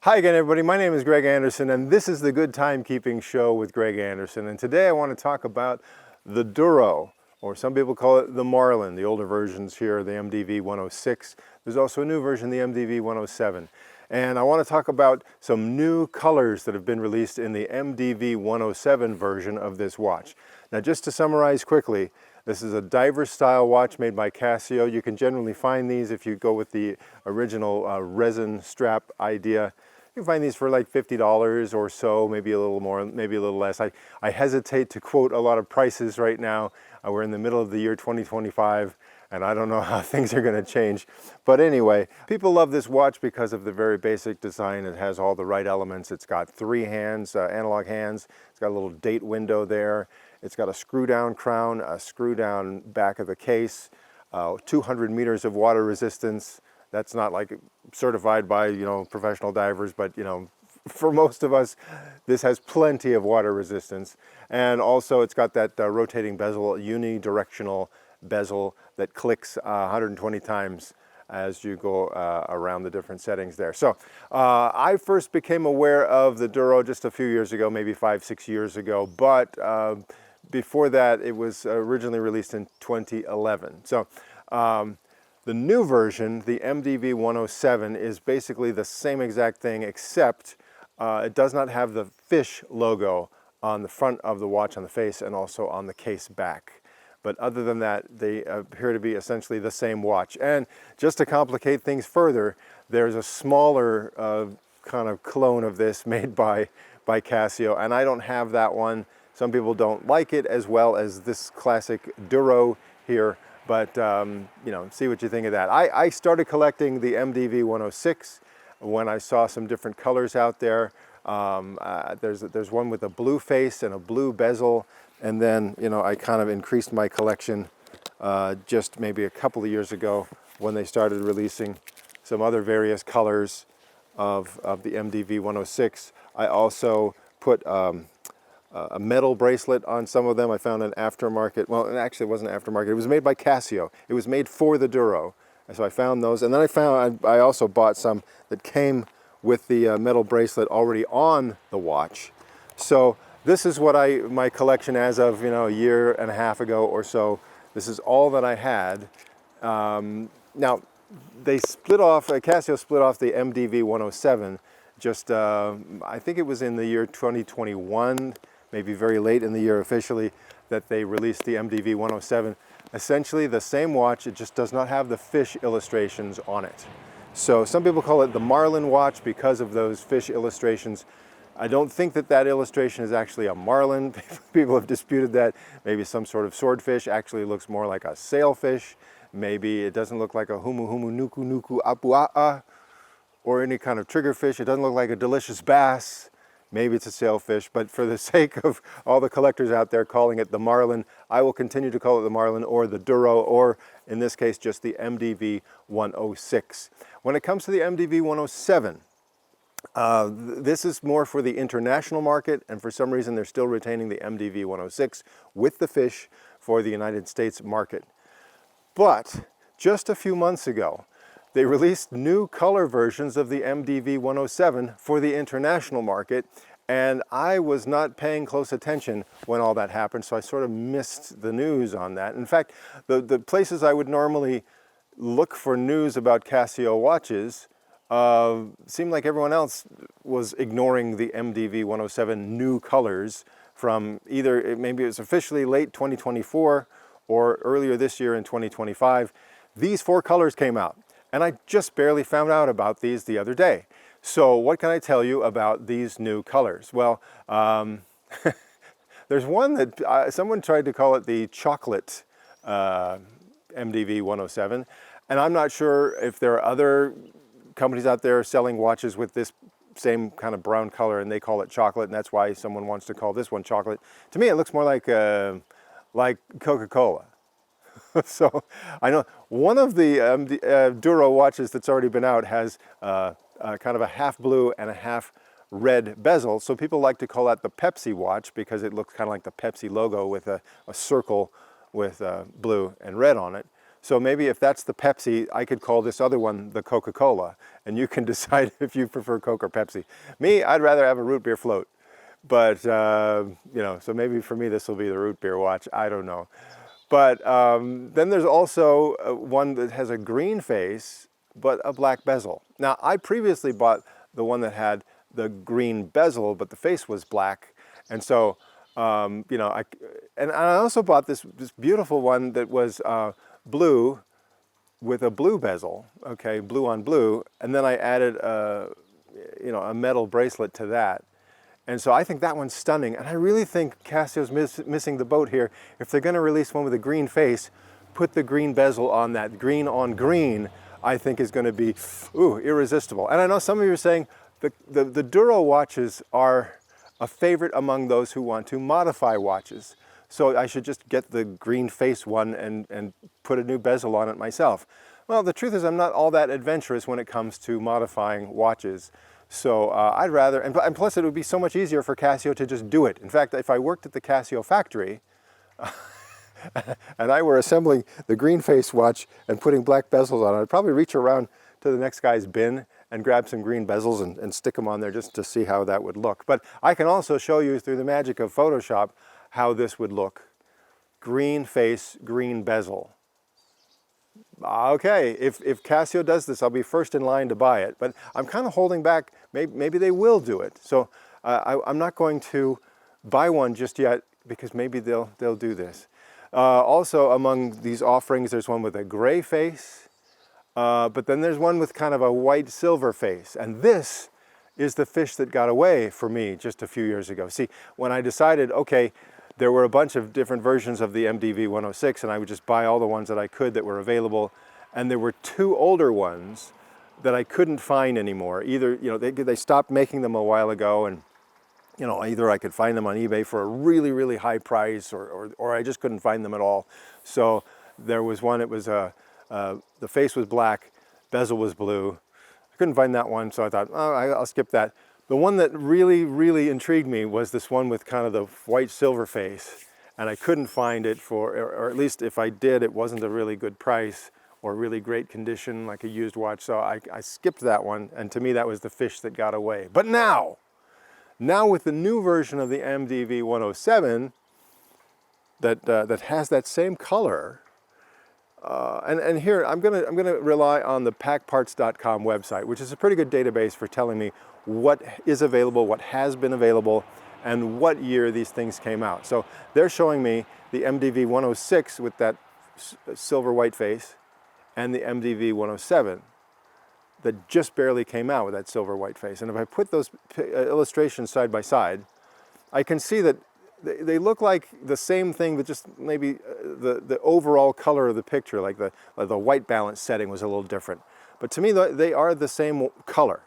Hi again, everybody. My name is Greg Anderson, and this is the Good Timekeeping Show with Greg Anderson. And today I want to talk about the Duro, or some people call it the Marlin. The older versions here, the MDV-106. There's also a new version, the MDV-107. And I want to talk about some new colors that have been released in the MDV-107 version of this watch. Now, just to summarize quickly, this is a diver style watch made by Casio. You can generally find these if you go with the original resin strap idea. You can find these for like $50 or so, maybe a little more, maybe a little less. I hesitate to quote a lot of prices right now. We're in the middle of the year 2025, and I don't know how things are going to change. But anyway, people love this watch because of the very basic design. It has all the right elements. It's got 3 hands, analog hands. It's got a little date window there. It's got a screw down crown, a screw down back of the case, 200 meters of water resistance. That's not like certified by, professional divers, but, for most of us, this has plenty of water resistance. And also it's got that rotating bezel, unidirectional bezel that clicks 120 times as you go around the different settings there. So I first became aware of the Duro just a few years ago, maybe 5-6 years ago, but before that it was originally released in 2011. So the new version, the MDV-107, is basically the same exact thing, except it does not have the fish logo on the front of the watch on the face and also on the case back. But other than that, they appear to be essentially the same watch. And just to complicate things further, there's a smaller kind of clone of this made by Casio, and I don't have that one. Some people don't like it as well as this classic Duro here. But, see what you think of that. I started collecting the MDV-106 when I saw some different colors out there. There's one with a blue face and a blue bezel. And then, I kind of increased my collection just maybe a couple of years ago when they started releasing some other various colors of the MDV-106. I also put a metal bracelet on some of them. I found an aftermarket, well, actually it wasn't aftermarket, it was made by Casio. It was made for the Duro. And so I found those, and then I also bought some that came with the metal bracelet already on the watch. So this is what my collection as of, a year and a half ago or so. This is all that I had. Now, they split off, Casio split off the MDV-107 just, I think it was in the year 2021, maybe very late in the year officially, that they released the MDV-107. Essentially the same watch, it just does not have the fish illustrations on it. So some people call it the Marlin watch because of those fish illustrations. I don't think that illustration is actually a Marlin. People have disputed that. Maybe some sort of swordfish actually looks more like a sailfish. Maybe it doesn't look like a humu humu nuku nuku apua'a or any kind of triggerfish. It doesn't look like a delicious bass. Maybe it's a sailfish, but for the sake of all the collectors out there calling it the Marlin, I will continue to call it the Marlin or the Duro, or in this case, just the MDV-106. When it comes to the MDV-107, this is more for the international market, and for some reason they're still retaining the MDV-106 with the fish for the United States market. But just a few months ago, they released new color versions of the MDV-107 for the international market, and I was not paying close attention when all that happened, so I sort of missed the news on that. In fact, the places I would normally look for news about Casio watches seemed like everyone else was ignoring the MDV-107 new colors from either, maybe it was officially late 2024 or earlier this year in 2025. These 4 colors came out. And I just barely found out about these the other day. So what can I tell you about these new colors? Well, there's one that someone tried to call it the chocolate MDV-107. And I'm not sure if there are other companies out there selling watches with this same kind of brown color and they call it chocolate, and that's why someone wants to call this one chocolate. To me, it looks more like Coca-Cola. So I know one of the Duro watches that's already been out has kind of a half blue and a half red bezel. So people like to call that the Pepsi watch because it looks kind of like the Pepsi logo with a circle with blue and red on it. So maybe if that's the Pepsi, I could call this other one the Coca-Cola, and you can decide if you prefer Coke or Pepsi. Me, I'd rather have a root beer float. But, you know, so maybe for me this will be the root beer watch, I don't know. But then there's also one that has a green face, but a black bezel. Now, I previously bought the one that had the green bezel, but the face was black. And so, you know, I also bought this beautiful one that was blue with a blue bezel, okay, blue on blue. And then I added, you know, a metal bracelet to that. And so I think that one's stunning. And I really think Casio's missing the boat here. If they're going to release one with a green face, put the green bezel on that. Green on green, I think is going to be, ooh, irresistible. And I know some of you are saying the Duro watches are a favorite among those who want to modify watches. So I should just get the green face one and put a new bezel on it myself. Well, the truth is I'm not all that adventurous when it comes to modifying watches. So I'd rather, and plus it would be so much easier for Casio to just do it. In fact, if I worked at the Casio factory and I were assembling the green face watch and putting black bezels on it, I'd probably reach around to the next guy's bin and grab some green bezels and stick them on there just to see how that would look. But I can also show you through the magic of Photoshop how this would look. Green face, green bezel. Okay, if Casio does this, I'll be first in line to buy it, but I'm kind of holding back. Maybe they will do it. So I'm not going to buy one just yet because maybe they'll do this. Also among these offerings, there's one with a gray face, but then there's one with kind of a white silver face. And this is the fish that got away for me just a few years ago. See, when I decided, okay, there were a bunch of different versions of the MDV-106, and I would just buy all the ones that I could that were available. And there were two older ones that I couldn't find anymore. Either, you know, they stopped making them a while ago, and, you know, either I could find them on eBay for a really, really high price, or I just couldn't find them at all. So there was one, it was, the face was black, bezel was blue. I couldn't find that one, so I thought, oh, I'll skip that. The one that really, really intrigued me was this one with kind of the white silver face, and I couldn't find it for, or at least if I did, it wasn't a really good price or really great condition like a used watch, so I skipped that one, and to me that was the fish that got away. But now with the new version of the MDV-107 that has that same color, and here I'm gonna rely on the packparts.com website, which is a pretty good database for telling me what is available, what has been available, and what year these things came out. So they're showing me the MDV-106 with that silver white face and the MDV-107 that just barely came out with that silver white face. And if I put those illustrations side by side, I can see that they look like the same thing, but just maybe the overall color of the picture, like the white balance setting was a little different. But to me, they are the same color,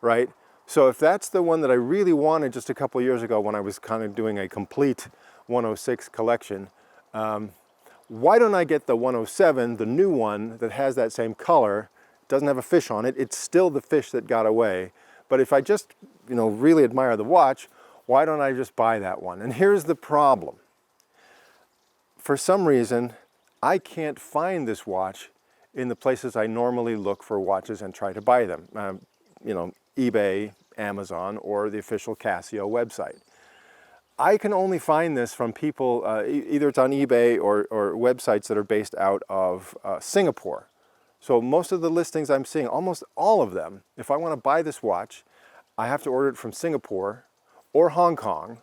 right? So if that's the one that I really wanted just a couple years ago when I was kind of doing a complete 106 collection, why don't I get the 107, the new one that has that same color, doesn't have a fish on it, it's still the fish that got away. But if I just, you know, really admire the watch, why don't I just buy that one? And here's the problem. For some reason, I can't find this watch in the places I normally look for watches and try to buy them. You know, eBay, Amazon, or the official Casio website. I can only find this from people, either it's on eBay or websites that are based out of Singapore. So most of the listings I'm seeing, almost all of them, if I want to buy this watch, I have to order it from Singapore or Hong Kong,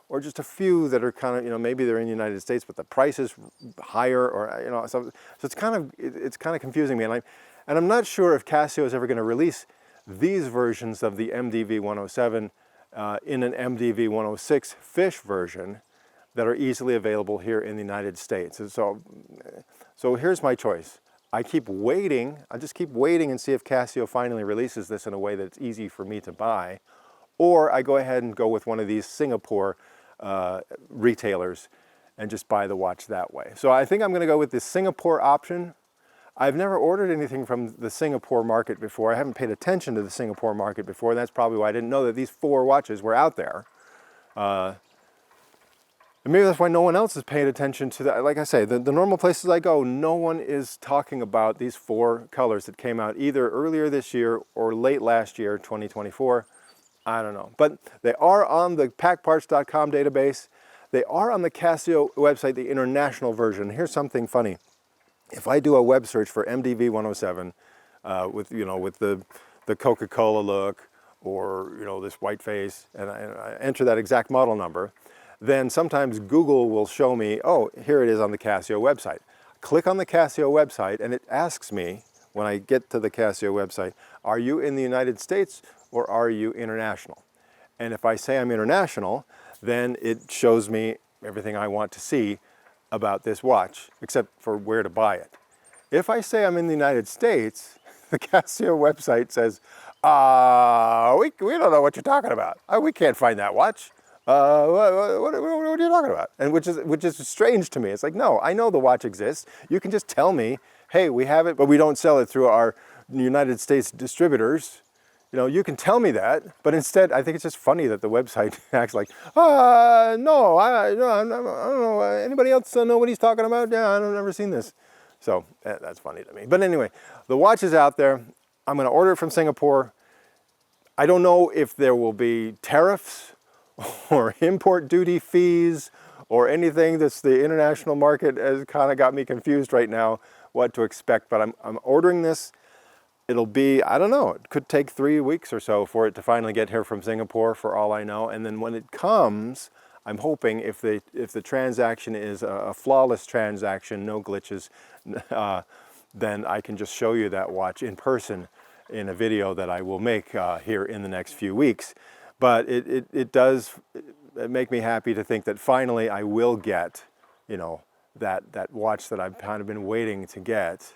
or just a few that are kind of, you know, maybe they're in the United States, but the price is higher, or, you know, so it's kind of confusing me. And I'm not sure if Casio is ever going to release these versions of the MDV-107 in an MDV-106 fish version that are easily available here in the United States. And so here's my choice. I keep waiting. I just keep waiting and see if Casio finally releases this in a way that's easy for me to buy, or I go ahead and go with one of these Singapore retailers and just buy the watch that way. So I think I'm going to go with the Singapore option. I've never ordered anything from the Singapore market before. I haven't paid attention to the Singapore market before. That's probably why I didn't know that these 4 watches were out there. And maybe that's why no one else is paying attention to that. Like I say, the normal places I go, no one is talking about these 4 colors that came out either earlier this year or late last year, 2024. I don't know. But they are on the packparts.com database. They are on the Casio website, the international version. Here's something funny. If I do a web search for MDV-107 with the Coca-Cola look, or this white face, and I enter that exact model number, then sometimes Google will show me, oh, here it is on the Casio website. Click on the Casio website and it asks me, when I get to the Casio website, are you in the United States or are you international? And if I say I'm international, then it shows me everything I want to see about this watch, except for where to buy it. If I say I'm in the United States, the Casio website says, we don't know what you're talking about. We can't find that watch. What are you talking about? And which is strange to me. It's like, no, I know the watch exists. You can just tell me, hey, we have it, but we don't sell it through our United States distributors. You can tell me that, but instead, I think it's just funny that the website acts like, no, I don't know. Anybody else know what he's talking about? Yeah, I've never seen this. So that's funny to me. But anyway, the watch is out there. I'm going to order it from Singapore. I don't know if there will be tariffs or import duty fees or anything. The international market has kind of got me confused right now what to expect, but I'm ordering this. It'll be, I don't know, it could take 3 weeks or so for it to finally get here from Singapore, for all I know. And then when it comes, I'm hoping if the transaction is a flawless transaction, no glitches, then I can just show you that watch in person in a video that I will make here in the next few weeks. But it does make me happy to think that finally I will get, that watch that I've kind of been waiting to get,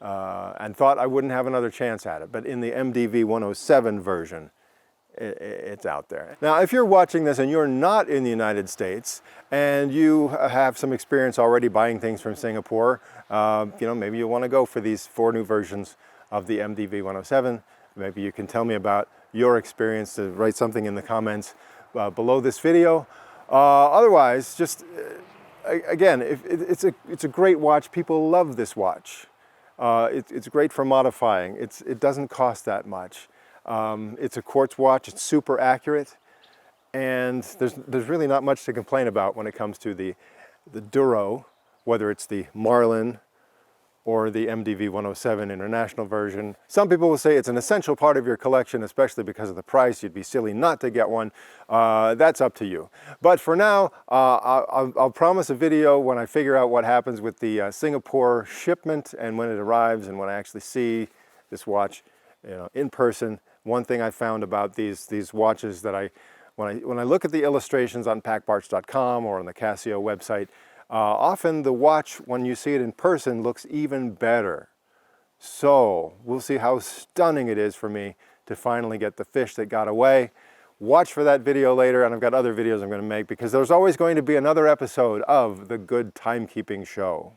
and thought I wouldn't have another chance at it. But in the MDV-107 version, it's out there. Now, if you're watching this and you're not in the United States and you have some experience already buying things from Singapore, maybe you want to go for these 4 new versions of the MDV-107. Maybe you can tell me about your experience. Write something in the comments below this video. Otherwise, just again, it's a great watch. People love this watch. It's great for modifying. It doesn't cost that much. It's a quartz watch. It's super accurate, and there's really not much to complain about when it comes to the Duro, whether it's the Marlin or the MDV-107 international version. Some people will say it's an essential part of your collection, especially because of the price. You'd be silly not to get one. That's up to you. But for now, I'll promise a video when I figure out what happens with the Singapore shipment and when it arrives and when I actually see this watch in person. One thing I found about these watches that when I look at the illustrations on packparts.com or on the Casio website, often the watch, when you see it in person, looks even better. So we'll see how stunning it is for me to finally get the fish that got away. Watch for that video later, and I've got other videos I'm going to make because there's always going to be another episode of The Good Timekeeping Show.